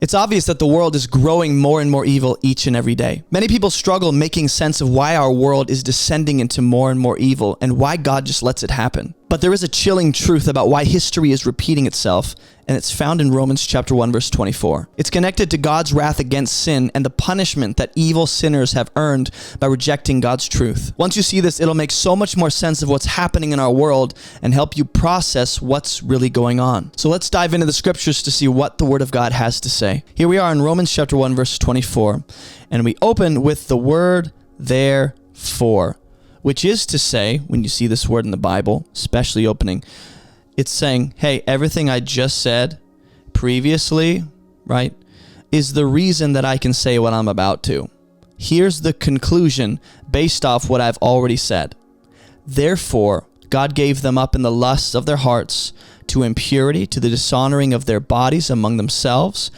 It's obvious that the world is growing more and more evil each and every day. Many people struggle making sense of why our world is descending into more and more evil and why God just lets it happen. But there is a chilling truth about why history is repeating itself, and it's found in Romans chapter 1, verse 24. It's connected to God's wrath against sin and the punishment that evil sinners have earned by rejecting God's truth. Once you see this, it'll make so much more sense of what's happening in our world and help you process what's really going on. So let's dive into the scriptures to see what the Word of God has to say. Here we are in Romans chapter 1, verse 24, and we open with the word therefore, which is to say, when you see this word in the Bible, especially opening, it's saying, hey, everything I just said previously, right, is the reason that I can say what I'm about to. Here's the conclusion based off what I've already said. Therefore, God gave them up in the lusts of their hearts to impurity, to the dishonoring of their bodies among themselves,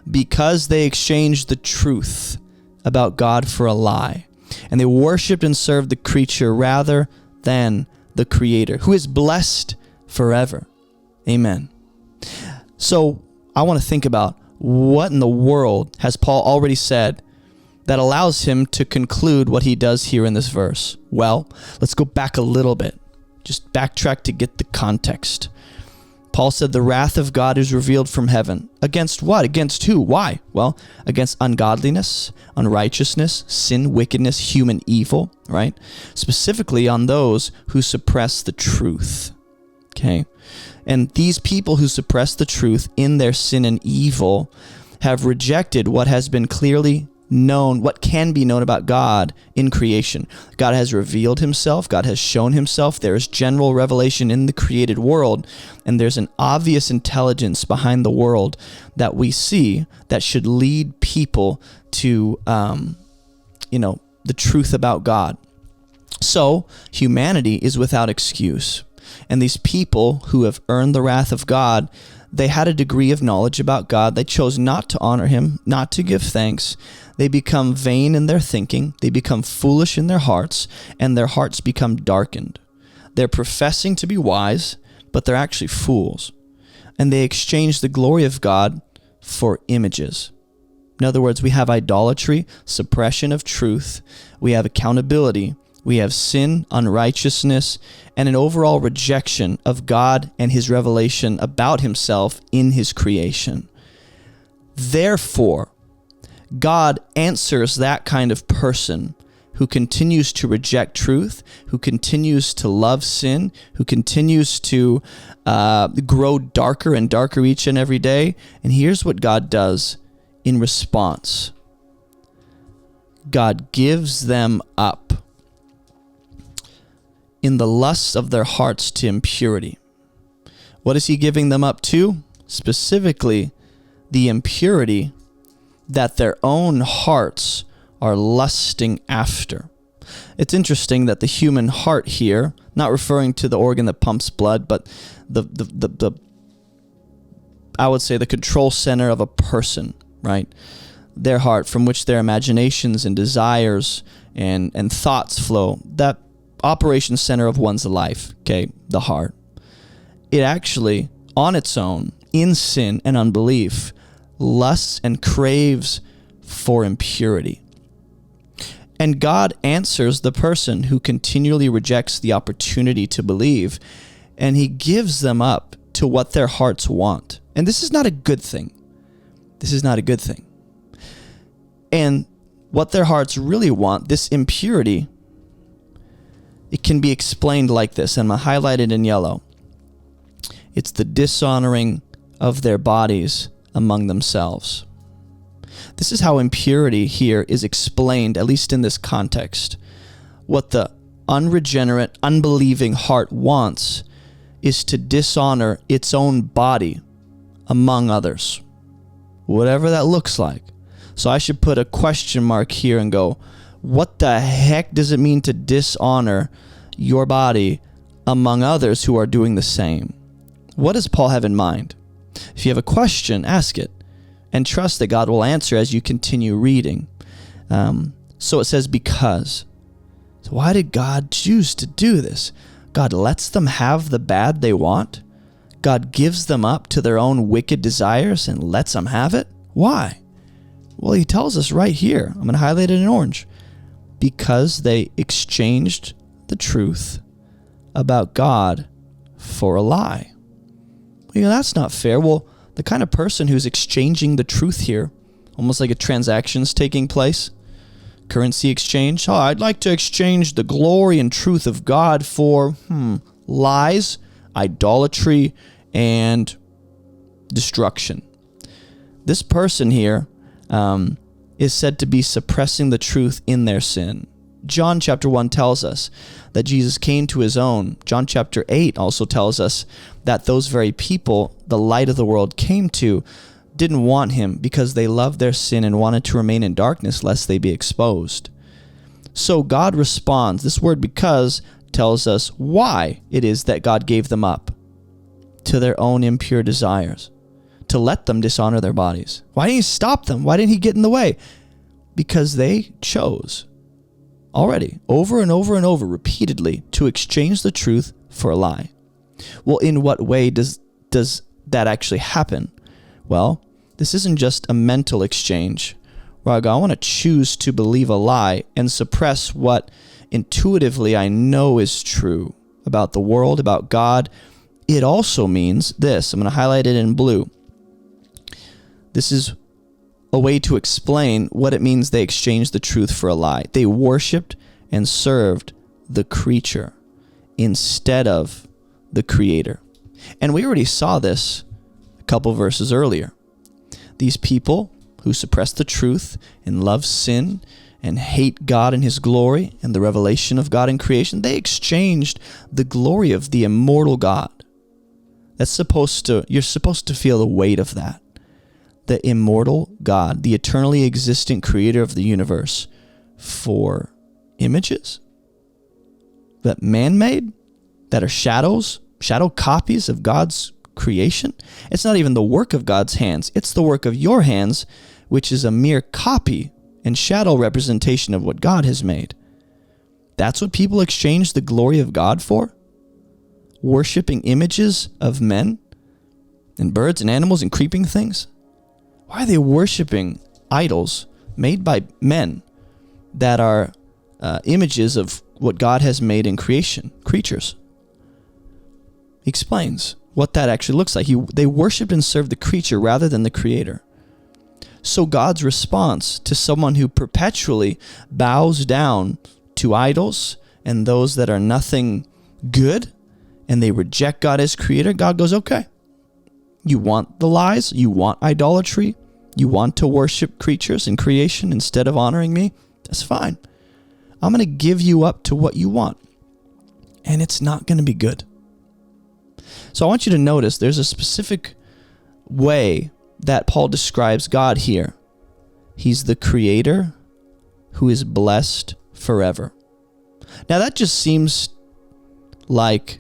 because they exchanged the truth about God for a lie. And they worshipped and served the creature rather than the Creator, who is blessed forever. Amen. So I want to think about what in the world has Paul already said that allows him to conclude what he does here in this verse. Well, let's go back a little bit. Just backtrack to get the context. Paul said the wrath of God is revealed from heaven. Against what? Against who? Why? Well, against ungodliness, unrighteousness, sin, wickedness, human evil, right? Specifically on those who suppress the truth. Okay? And these people who suppress the truth in their sin and evil have rejected what has been clearly known, what can be known about God in creation. God has revealed himself. God has shown himself. There is general revelation in the created world, and there's an obvious intelligence behind the world that we see that should lead people to, the truth about God. So humanity is without excuse. And these people who have earned the wrath of God, they had a degree of knowledge about God. They chose not to honor him, not to give thanks. They become vain in their thinking. They become foolish in their hearts, and their hearts become darkened. They're professing to be wise, but they're actually fools. And they exchange the glory of God for images. In other words, we have idolatry, suppression of truth. We have accountability. We have sin, unrighteousness, and an overall rejection of God and his revelation about himself in his creation. Therefore, God answers that kind of person who continues to reject truth, who continues to love sin, who continues to grow darker and darker each and every day. And here's what God does in response. God gives them up in the lusts of their hearts to impurity. What is he giving them up to? Specifically, the impurity that their own hearts are lusting after. It's interesting that the human heart here, not referring to the organ that pumps blood, but the I would say the control center of a person, right? Their heart, from which their imaginations and desires and thoughts flow, that operation center of one's life, okay, the heart. It actually, on its own, in sin and unbelief, lusts and craves for impurity. And God answers the person who continually rejects the opportunity to believe, and he gives them up to what their hearts want. And this is not a good thing. This is not a good thing. And what their hearts really want, this impurity, it can be explained like this, and I'm highlighted in yellow. It's the dishonoring of their bodies among themselves. This is how impurity here is explained, at least in this context. What the unregenerate, unbelieving heart wants is to dishonor its own body among others, whatever that looks like. So I should put a question mark here and go, what the heck does it mean to dishonor your body among others who are doing the same? What does Paul have in mind? If you have a question, ask it, and trust that God will answer as you continue reading. So it says, because. So why did God choose to do this? God lets them have the bad they want. God gives them up to their own wicked desires and lets them have it. Why? Well, he tells us right here. I'm going to highlight it in orange. Because they exchanged the truth about God for a lie. That's not fair. Well, the kind of person who's exchanging the truth here, almost like a transaction's taking place, currency exchange. Oh, I'd like to exchange the glory and truth of God for lies, idolatry, and destruction. This person here is said to be suppressing the truth in their sin. John chapter 1 tells us that Jesus came to his own. John chapter 8 also tells us that those very people the light of the world came to didn't want him because they loved their sin and wanted to remain in darkness lest they be exposed. So God responds. This word because tells us why it is that God gave them up to their own impure desires, to let them dishonor their bodies. Why didn't he stop them? Why didn't he get in the way? Because they chose already over and over and over repeatedly to exchange the truth for a lie. Well, in what way does that actually happen? Well, this isn't just a mental exchange where I go, I want to choose to believe a lie and suppress what intuitively I know is true about the world, about God. It also means this. I'm going to highlight it in blue. This is a way to explain what it means they exchanged the truth for a lie. They worshipped and served the creature instead of the Creator. And we already saw this a couple verses earlier. These people who suppress the truth and love sin and hate God and his glory and the revelation of God in creation, they exchanged the glory of the immortal God. You're supposed to feel the weight of that. The immortal God, the eternally existent creator of the universe, for images that man made, that are shadow copies of God's creation. It's not even the work of God's hands. It's the work of your hands, which is a mere copy and shadow representation of what God has made. That's what people exchange the glory of God for? Worshipping images of men and birds and animals and creeping things? Why are they worshiping idols made by men that are images of what God has made in creation, creatures? He explains what that actually looks like. They worshiped and served the creature rather than the Creator. So God's response to someone who perpetually bows down to idols and those that are nothing good, and they reject God as Creator, God goes, okay, you want the lies, you want idolatry, you want to worship creatures and creation instead of honoring me, that's fine. I'm going to give you up to what you want, and it's not going to be good. So I want you to notice there's a specific way that Paul describes God here. He's the Creator who is blessed forever. Now that just seems like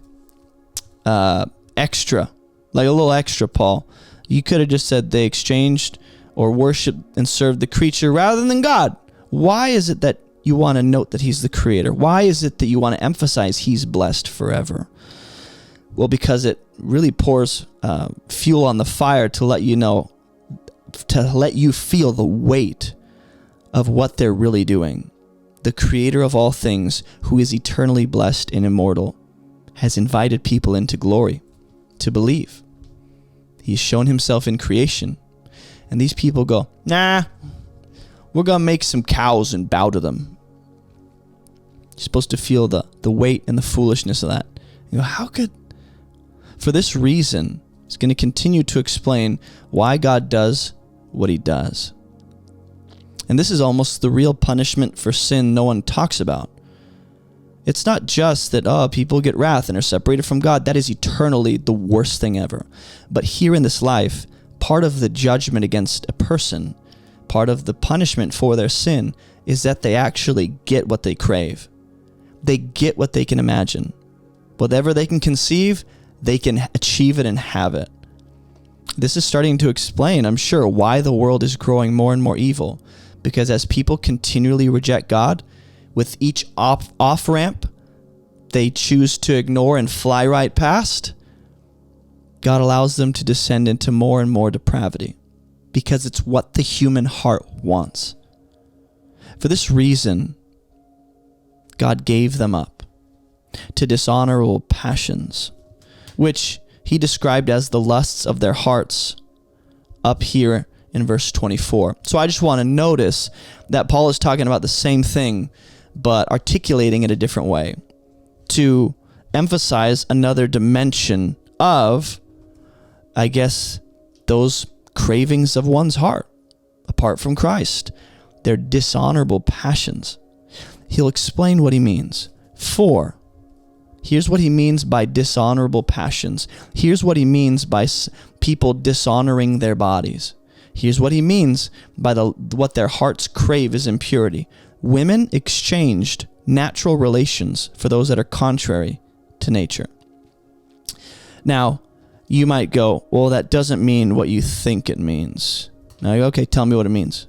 extra, like a little extra, Paul. You could have just said they exchanged or worshiped and served the creature rather than God. Why is it that you want to note that he's the Creator? Why is it that you want to emphasize he's blessed forever? Well, because it really pours fuel on the fire to let you know, to let you feel the weight of what they're really doing. The Creator of all things, who is eternally blessed and immortal, has invited people into glory to believe. He's shown himself in creation. And these people go, nah, we're going to make some cows and bow to them. You're supposed to feel the weight and the foolishness of that. You go, how could... For this reason, he's going to continue to explain why God does what he does. And this is almost the real punishment for sin no one talks about. It's not just that, people get wrath and are separated from God. That is eternally the worst thing ever. But here in this life, part of the judgment against a person, part of the punishment for their sin, is that they actually get what they crave. They get what they can imagine. Whatever they can conceive, they can achieve it and have it. This is starting to explain, I'm sure, why the world is growing more and more evil. Because as people continually reject God, with each off-ramp they choose to ignore and fly right past, God allows them to descend into more and more depravity. because it's what the human heart wants. For this reason, God gave them up to dishonorable passions, which he described as the lusts of their hearts up here in verse 24. So I just want to notice that Paul is talking about the same thing, but articulating it a different way to emphasize another dimension of, I guess, those cravings of one's heart apart from Christ. They're dishonorable passions. He'll explain what he means. Here's what he means by dishonorable passions. Here's what he means by people dishonoring their bodies. Here's what he means by what their hearts crave is impurity. Women exchanged natural relations for those that are contrary to nature. Now, you might go, well, that doesn't mean what you think it means. Now, okay, tell me what it means.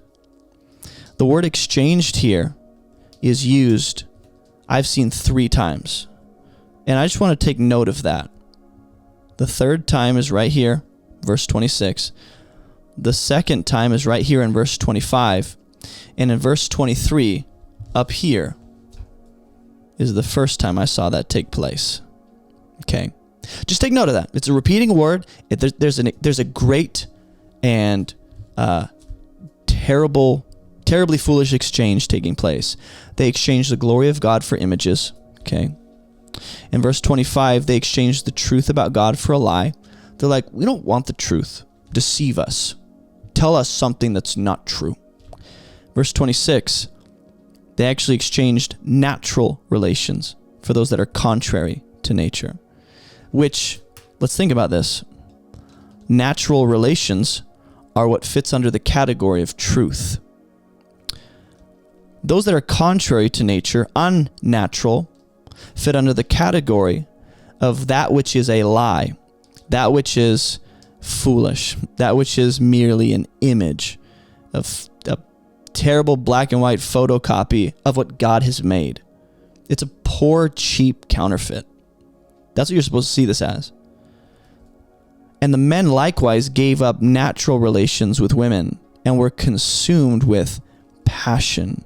The word exchanged here is used, I've seen 3 times. And I just want to take note of that. The third time is right here, verse 26. The second time is right here in verse 25. And in verse 23, up here, is the first time I saw that take place. Okay. Just take note of that. It's a repeating word. There's a great and terribly foolish exchange taking place. They exchanged the glory of God for images. Okay. In verse 25, they exchanged the truth about God for a lie. They're like, we don't want the truth. Deceive us. Tell us something that's not true. Verse 26, they actually exchanged natural relations for those that are contrary to nature. Which, let's think about this. Natural relations are what fits under the category of truth. Those that are contrary to nature, unnatural, fit under the category of that which is a lie, that which is foolish, that which is merely an image of a terrible black and white photocopy of what God has made. It's a poor, cheap counterfeit. That's what you're supposed to see this as. And the men likewise gave up natural relations with women and were consumed with passion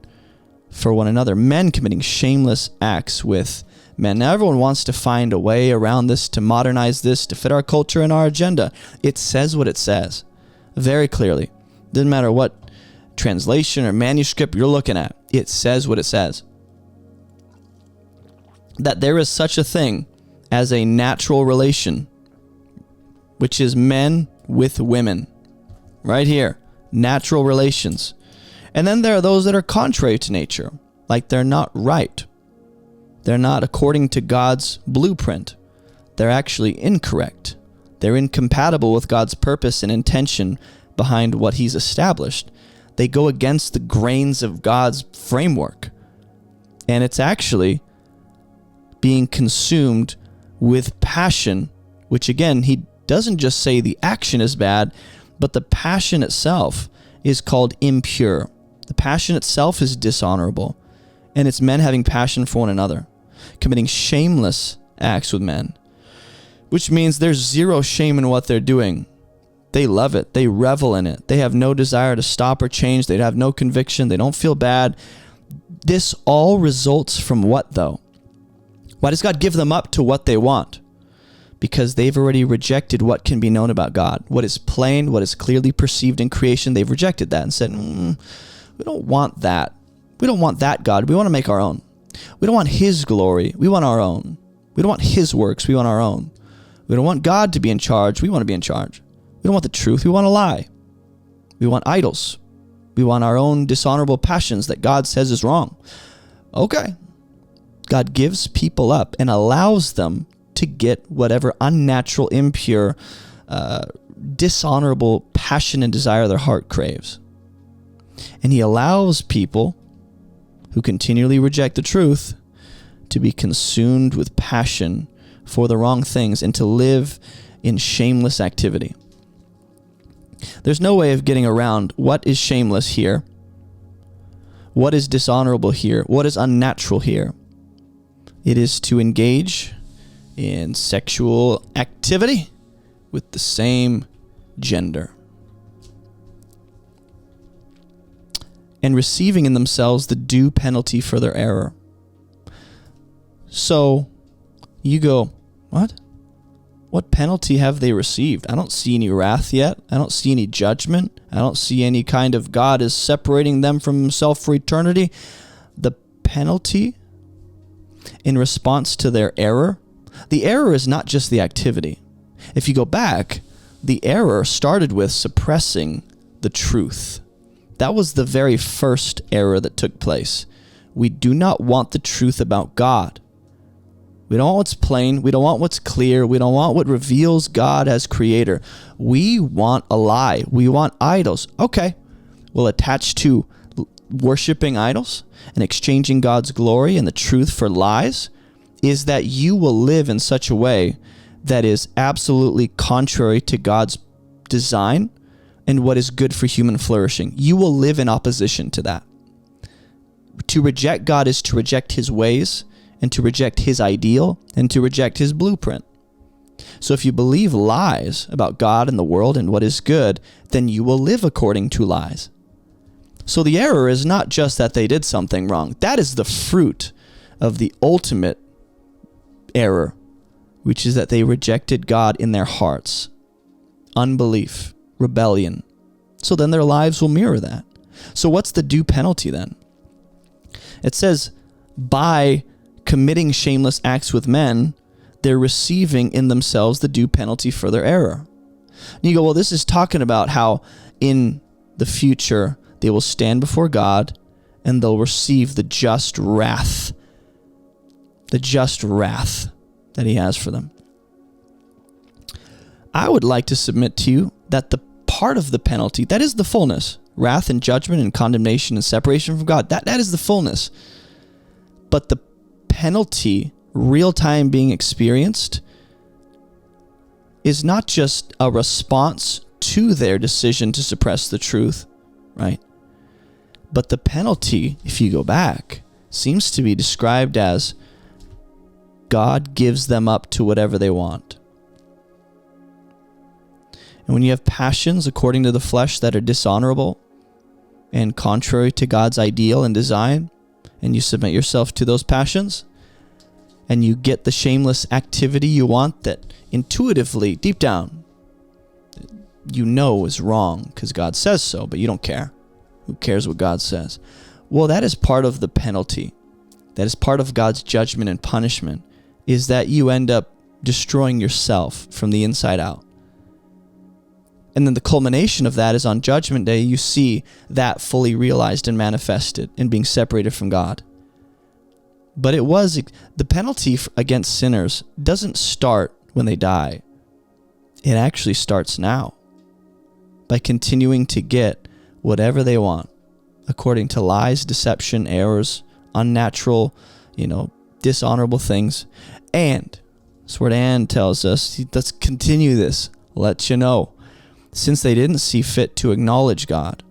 for one another. Men committing shameless acts with men. Now everyone wants to find a way around this, to modernize this, to fit our culture and our agenda. It says what it says very clearly. Doesn't matter what translation or manuscript you're looking at. It says what it says. That there is such a thing as a natural relation, which is men with women. Right here. Natural relations. And then there are those that are contrary to nature. Like they're not right. They're not according to God's blueprint. They're actually incorrect. They're incompatible with God's purpose and intention behind what he's established. They go against the grains of God's framework. And it's actually being consumed with passion, which again, he doesn't just say the action is bad, but the passion itself is called impure. The passion itself is dishonorable. And it's men having passion for one another, committing shameless acts with men, which means there's zero shame in what they're doing. They love it. They revel in it. They have no desire to stop or change. They have no conviction. They don't feel bad. This all results from what, though? Why does God give them up to what they want? Because they've already rejected what can be known about God. What is plain, what is clearly perceived in creation, they've rejected that and said, we don't want that. We don't want that God. We want to make our own. We don't want his glory. We want our own. We don't want his works. We want our own. We don't want God to be in charge. We want to be in charge. We don't want the truth. We want to lie. We want idols. We want our own dishonorable passions that God says is wrong. Okay. God gives people up and allows them to get whatever unnatural, impure, dishonorable passion and desire their heart craves. And he allows people who continually reject the truth to be consumed with passion for the wrong things and to live in shameless activity. There's no way of getting around what is shameless here, what is dishonorable here, what is unnatural here. It is to engage in sexual activity with the same gender. and receiving in themselves the due penalty for their error. So you go, what? What penalty have they received? I don't see any wrath yet. I don't see any judgment. I don't see any kind of God is separating them from himself for eternity. The penalty in response to their error, the error is not just the activity. If you go back, the error started with suppressing the truth. That was the very first error that took place. We do not want the truth about God. We don't want what's plain. We don't want what's clear. We don't want what reveals God as creator. We want a lie. We want idols. Okay, well, attached to worshiping idols and exchanging God's glory and the truth for lies is that you will live in such a way that is absolutely contrary to God's design and what is good for human flourishing. You will live in opposition to that. To reject God is to reject his ways, and to reject his ideal, and to reject his blueprint. So if you believe lies about God and the world and what is good, then you will live according to lies. So the error is not just that they did something wrong. That is the fruit of the ultimate error, which is that they rejected God in their hearts. Unbelief, rebellion. So then their lives will mirror that. So what's the due penalty then? It says, by committing shameless acts with men, they're receiving in themselves the due penalty for their error. And you go, well, this is talking about how in the future they will stand before God and they'll receive the just wrath that he has for them. I would like to submit to you that the part of the penalty, that is the fullness, wrath and judgment and condemnation and separation from God, that is the fullness. But the penalty, real time being experienced, is not just a response to their decision to suppress the truth, right? But the penalty, if you go back, seems to be described as God gives them up to whatever they want. And when you have passions according to the flesh that are dishonorable and contrary to God's ideal and design, and you submit yourself to those passions, and you get the shameless activity you want that intuitively, deep down, you know is wrong because God says so, but you don't care. Who cares what God says? Well, that is part of the penalty. That is part of God's judgment and punishment, is that you end up destroying yourself from the inside out. And then the culmination of that is on Judgment Day, you see that fully realized and manifested in being separated from God. But the penalty against sinners doesn't start when they die. It actually starts now by continuing to get whatever they want according to lies, deception, errors, unnatural, dishonorable things. And that's what Anne tells us. Let's continue this. Let you know. Since they didn't see fit to acknowledge God.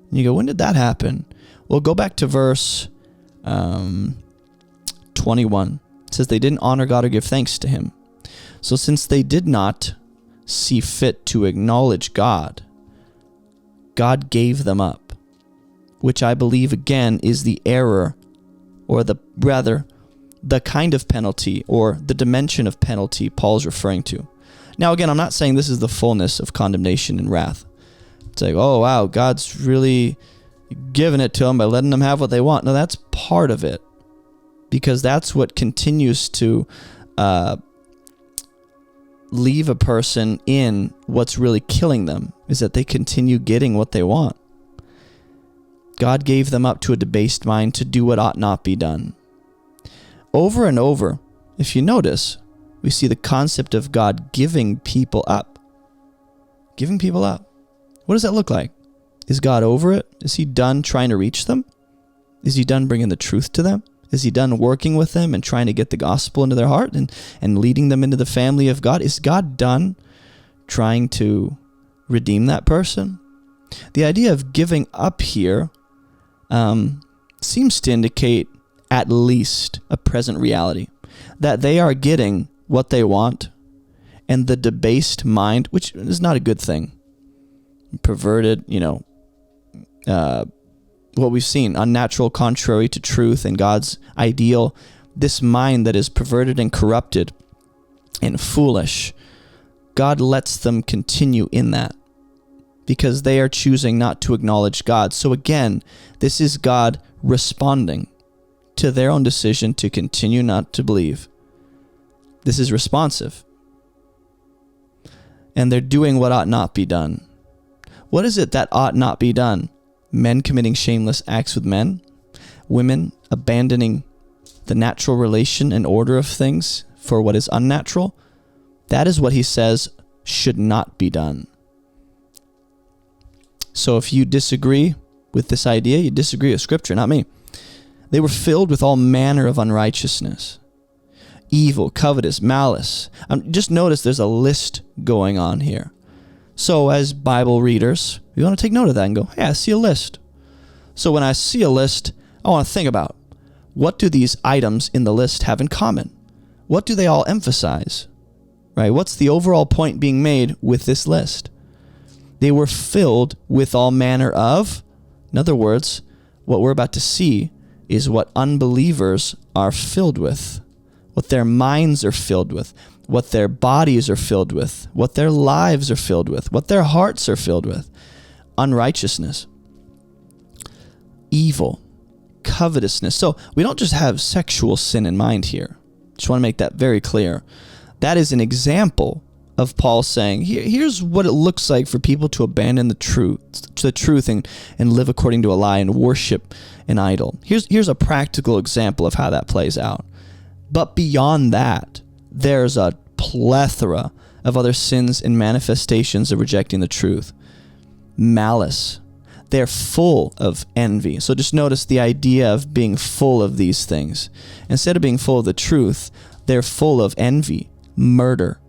And you go, when did that happen? Well, go back to verse 21. It says they didn't honor God or give thanks to him. So since they did not see fit to acknowledge God, God gave them up, which I believe again is the error, or the kind of penalty or the dimension of penalty Paul's referring to. Now, again, I'm not saying this is the fullness of condemnation and wrath. It's like, oh, wow, God's really giving it to them by letting them have what they want. No, that's part of it, because that's what continues to leave a person in what's really killing them, is that they continue getting what they want. God gave them up to a debased mind to do what ought not be done. Over and over, if you notice, we see the concept of God giving people up. Giving people up. What does that look like? Is God over it? Is he done trying to reach them? Is he done bringing the truth to them? Is he done working with them and trying to get the gospel into their heart and leading them into the family of God? Is God done trying to redeem that person? The idea of giving up here seems to indicate at least a present reality, that they are getting what they want, and the debased mind, which is not a good thing, perverted, what we've seen, unnatural, contrary to truth and God's ideal, this mind that is perverted and corrupted and foolish, God lets them continue in that because they are choosing not to acknowledge God. So again, this is God responding to their own decision to continue not to believe. This is responsive. And they're doing what ought not be done. What is it that ought not be done? Men committing shameless acts with men, women abandoning the natural relation and order of things for what is unnatural. That is what he says should not be done. So if you disagree with this idea, you disagree with Scripture, not me. They were filled with all manner of unrighteousness, evil, covetous, malice. Just notice there's a list going on here. So as Bible readers, we want to take note of that and go, hey, I see a list. So when I see a list, I want to think about, what do these items in the list have in common? What do they all emphasize? Right? What's the overall point being made with this list? They were filled with all manner of, in other words, what we're about to see is what unbelievers are filled with, what their minds are filled with, what their bodies are filled with, what their lives are filled with, what their hearts are filled with. Unrighteousness, evil, covetousness. So we don't just have sexual sin in mind here. Just want to make that very clear. That is an example of Paul saying, here's what it looks like for people to abandon the truth and live according to a lie and worship an idol. Here's a practical example of how that plays out. But beyond that, there's a plethora of other sins and manifestations of rejecting the truth. Malice. They're full of envy. So just notice the idea of being full of these things. Instead of being full of the truth, they're full of envy, murder,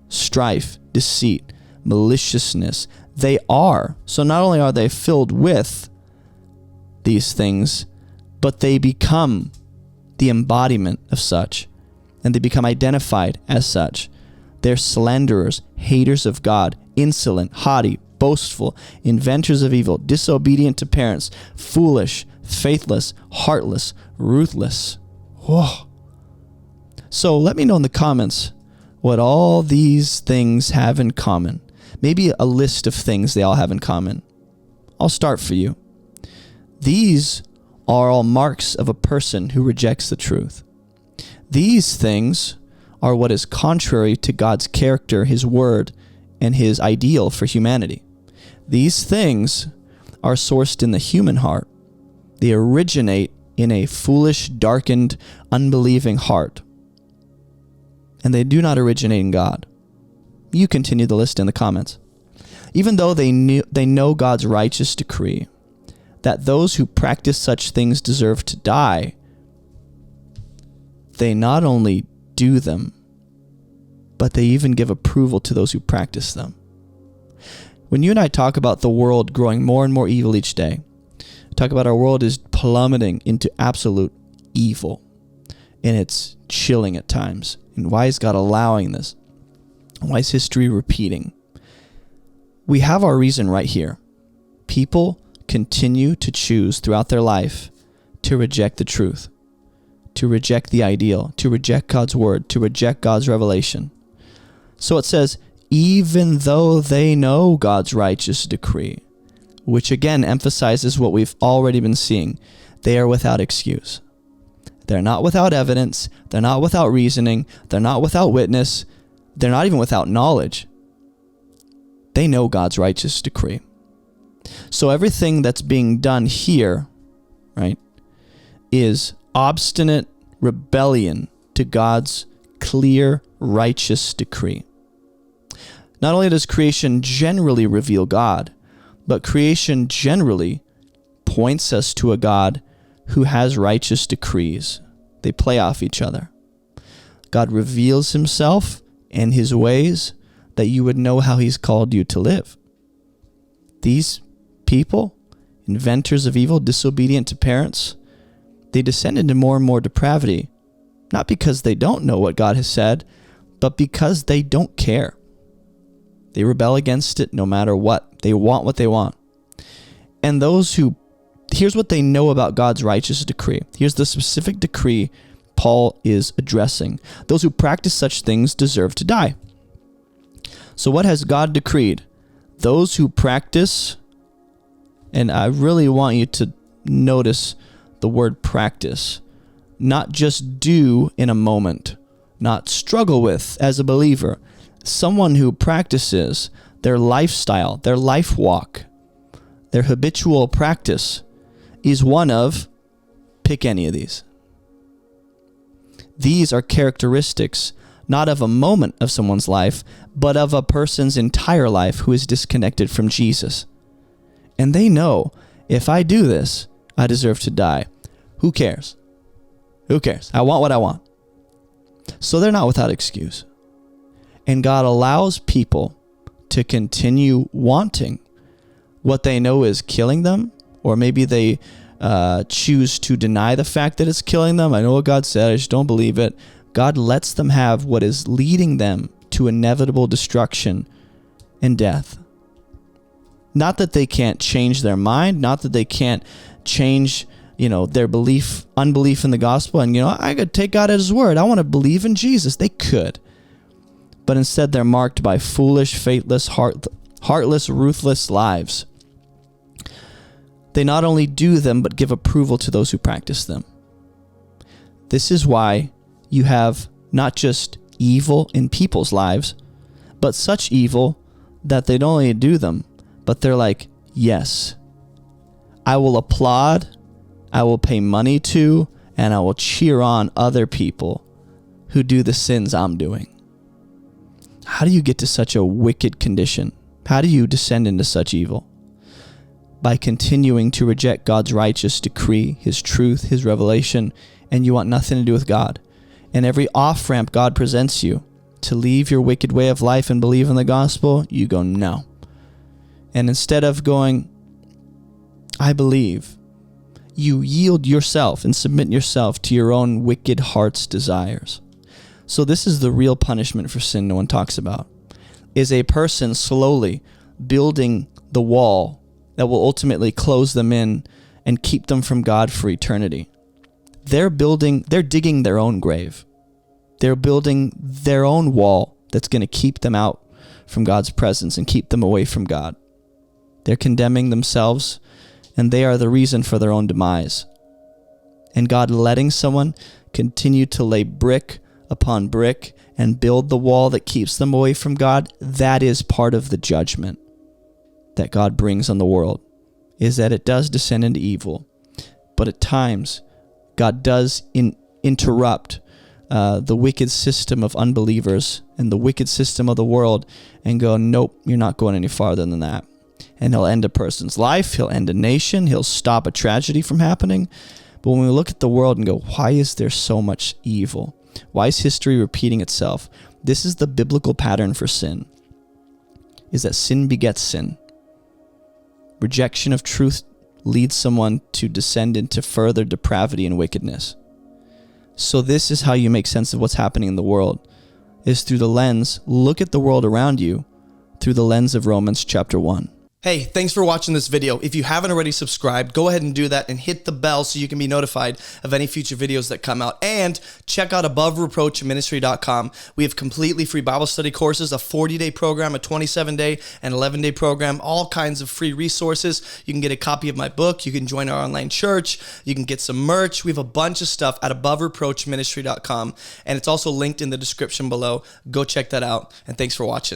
strife, deceit, maliciousness. They are. So not only are they filled with these things, but they become the embodiment of such, and they become identified as such. They're slanderers, haters of God, insolent, haughty, boastful, inventors of evil, disobedient to parents, foolish, faithless, heartless, ruthless. Whoa. So let me know in the comments what all these things have in common. Maybe a list of things they all have in common. I'll start for you. These are all marks of a person who rejects the truth. These things are what is contrary to God's character, His word, and His ideal for humanity. These things are sourced in the human heart. They originate in a foolish, darkened, unbelieving heart. And they do not originate in God. You continue the list in the comments. Even though they know God's righteous decree that those who practice such things deserve to die, they not only do them, but they even give approval to those who practice them. When you and I talk about the world growing more and more evil each day, talk about our world is plummeting into absolute evil, and it's chilling at times. And why is God allowing this? Why is history repeating? We have our reason right here. People continue to choose throughout their life to reject the truth, to reject the ideal, to reject God's word, to reject God's revelation. So it says, even though they know God's righteous decree, which again emphasizes what we've already been seeing, they are without excuse. They're not without evidence. They're not without reasoning. They're not without witness. They're not even without knowledge. They know God's righteous decree. So everything that's being done here, right, is obstinate rebellion to God's clear, righteous decree. Not only does creation generally reveal God, but creation generally points us to a God who has righteous decrees. They play off each other. God reveals Himself and His ways that you would know how He's called you to live. These people, inventors of evil, disobedient to parents, they descend into more and more depravity, not because they don't know what God has said, but because they don't care. They rebel against it no matter what. They want what they want. And those who Here's what they know about God's righteous decree. Here's the specific decree Paul is addressing. Those who practice such things deserve to die. So what has God decreed? Those who practice, and I really want you to notice the word practice, not just do in a moment, not struggle with as a believer. Someone who practices their lifestyle, their life walk, their habitual practice is one of, pick any of these. These are characteristics not of a moment of someone's life, but of a person's entire life who is disconnected from Jesus. And they know, if I do this, I deserve to die. Who cares? Who cares? I want what I want. So they're not without excuse. And God allows people to continue wanting what they know is killing them, or maybe they choose to deny the fact that it's killing them. I know what God said, I just don't believe it. God lets them have what is leading them to inevitable destruction and death. Not that they can't change their mind, not that they can't change, their unbelief in the gospel, and I could take God at his word. I want to believe in Jesus. They could. But instead they're marked by foolish, faithless, heartless, ruthless lives. They not only do them, but give approval to those who practice them. This is why you have not just evil in people's lives, but such evil that they don't only do them, but they're like, yes, I will applaud, I will pay money to, and I will cheer on other people who do the sins I'm doing. How do you get to such a wicked condition? How do you descend into such evil? By continuing to reject God's righteous decree, his truth, his revelation, and you want nothing to do with God. And every off-ramp God presents you to leave your wicked way of life and believe in the gospel, you go, no. And instead of going, I believe, you yield yourself and submit yourself to your own wicked heart's desires. So this is the real punishment for sin no one talks about, is a person slowly building the wall that will ultimately close them in and keep them from God for eternity. They're digging their own grave. They're building their own wall that's going to keep them out from God's presence and keep them away from God. They're condemning themselves, and they are the reason for their own demise. And God letting someone continue to lay brick upon brick and build the wall that keeps them away from God, that is part of the judgment that God brings on the world, is that it does descend into evil. But at times, God does interrupt the wicked system of unbelievers and the wicked system of the world and go, nope, you're not going any farther than that. And he'll end a person's life, he'll end a nation, he'll stop a tragedy from happening. But when we look at the world and go, why is there so much evil? Why is history repeating itself? This is the biblical pattern for sin, is that sin begets sin. Rejection of truth leads someone to descend into further depravity and wickedness. So this is how you make sense of what's happening in the world, is through the lens, look at the world around you through the lens of Romans chapter 1. Hey, thanks for watching this video. If you haven't already subscribed, go ahead and do that and hit the bell so you can be notified of any future videos that come out. And check out AboveReproachMinistry.com. We have completely free Bible study courses, a 40-day program, a 27-day, and 11-day program, all kinds of free resources. You can get a copy of my book. You can join our online church. You can get some merch. We have a bunch of stuff at AboveReproachMinistry.com. And it's also linked in the description below. Go check that out. And thanks for watching.